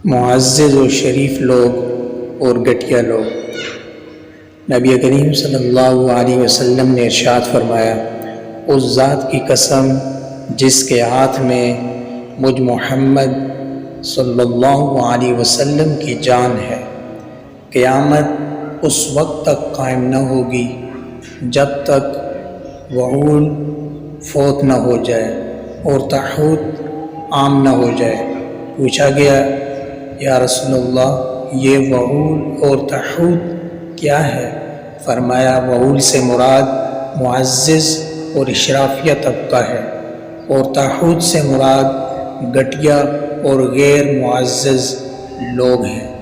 معزز و شریف لوگ اور گھٹیا لوگ۔ نبی کریم صلی اللہ علیہ وسلم نے ارشاد فرمایا، اس ذات کی قسم جس کے ہاتھ میں مجھ محمد صلی اللہ علیہ وسلم کی جان ہے، قیامت اس وقت تک قائم نہ ہوگی جب تک وعول فوت نہ ہو جائے اور تحوت عام نہ ہو جائے۔ پوچھا گیا، یا رسول اللہ، یہ وعول اور تحوت کیا ہے؟ فرمایا، وعول سے مراد معزز اور اشرافیہ طبقہ ہے، اور تحوت سے مراد گھٹیا اور غیر معزز لوگ ہیں۔